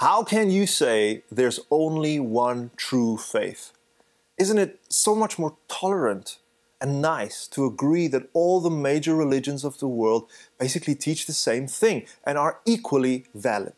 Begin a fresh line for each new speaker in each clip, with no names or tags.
How can you say there's only one true faith? Isn't it so much more tolerant and nice to agree that all the major religions of the world basically teach the same thing and are equally valid?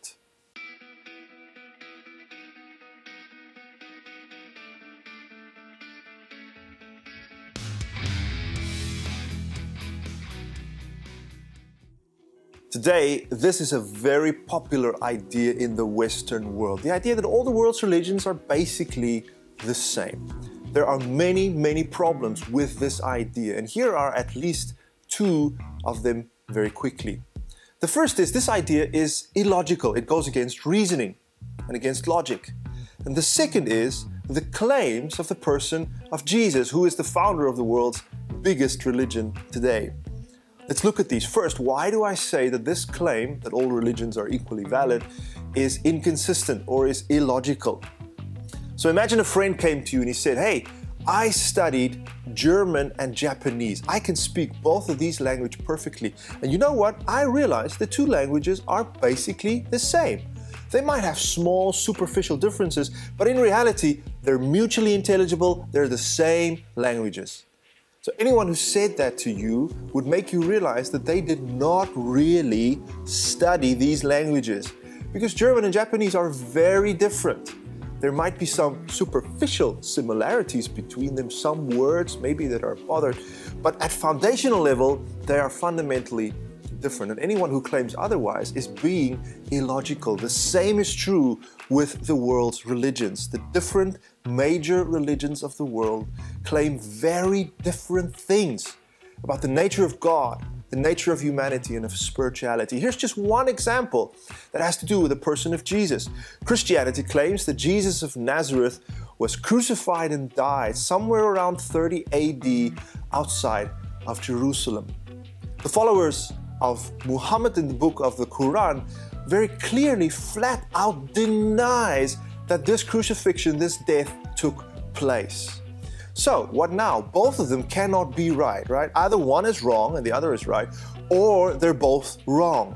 Today, this is a very popular idea in the Western world. The idea that all the world's religions are basically the same. There are many problems with this idea, and here are at least two of them very quickly. The first is this idea is illogical. It goes against reasoning and against logic. And the second is the claims of the person of Jesus, who is the founder of the world's biggest religion today. Let's look at these. First, why do I say that this claim, that all religions are equally valid, is inconsistent or is illogical? So imagine a friend came to you and he said, "Hey, I studied German and Japanese. I can speak both of these languages perfectly. And you know what? I realized the two languages are basically the same. They might have small, superficial differences, but in reality, they're mutually intelligible. They're the same languages." So anyone who said that to you would make you realize that they did not really study these languages, because German and Japanese are very different. There might be some superficial similarities between them, some words maybe that are bothered, but at foundational level, they are fundamentally different. And anyone who claims otherwise is being illogical. The same is true with the world's religions. The different major religions of the world claim very different things about the nature of God, the nature of humanity, and of spirituality. Here's just one example that has to do with the person of Jesus. Christianity claims that Jesus of Nazareth was crucified and died somewhere around 30 AD outside of Jerusalem. The followers of Muhammad in the book of the Quran very clearly, flat out denies that this crucifixion, this death took place. So what now? Both of them cannot be right? Either one is wrong and the other is right, or they're both wrong.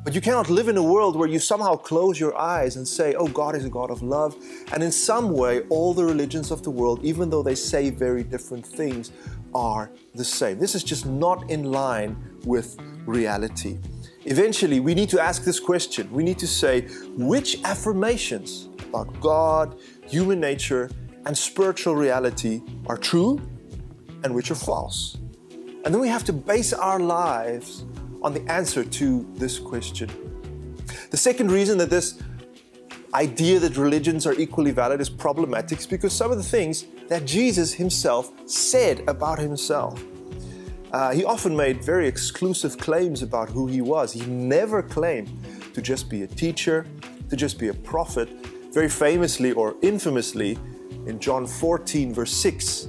But you cannot live in a world where you somehow close your eyes and say, oh, God is a God of love, and in some way all the religions of the world, even though they say very different things, are the same. This is just not in line with reality. Eventually, we need to ask this question. We need to say, which affirmations about God, human nature, and spiritual reality are true and which are false? And then we have to base our lives on the answer to this question. The second reason that this idea that religions are equally valid is problematic is because some of the things that Jesus himself said about himself. He often made very exclusive claims about who he was. He never claimed to just be a teacher, to just be a prophet. Very famously or infamously, in John 14, verse 6,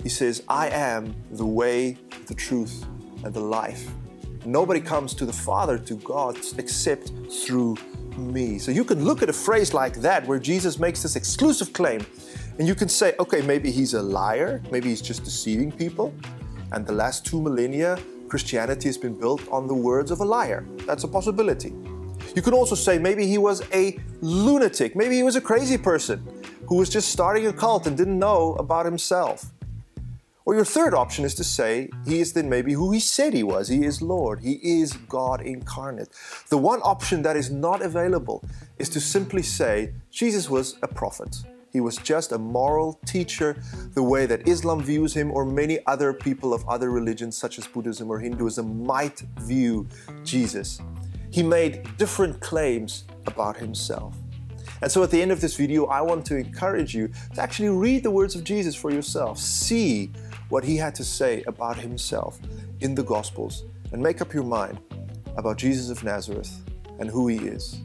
he says, "I am the way, the truth, and the life. Nobody comes to the Father, to God, except through me." So you can look at a phrase like that where Jesus makes this exclusive claim, and you can say, okay, maybe he's a liar, maybe he's just deceiving people. And the last 2 millennia, Christianity has been built on the words of a liar. That's a possibility. You can also say maybe he was a lunatic, maybe he was a crazy person who was just starting a cult and didn't know about himself. Or your third option is to say he is then maybe who he said he was. He is Lord. He is God incarnate. The one option that is not available is to simply say Jesus was a prophet. He was just a moral teacher, the way that Islam views him, or many other people of other religions such as Buddhism or Hinduism might view Jesus. He made different claims about himself. And so at the end of this video, I want to encourage you to actually read the words of Jesus for yourself. See what he had to say about himself in the Gospels and make up your mind about Jesus of Nazareth and who he is.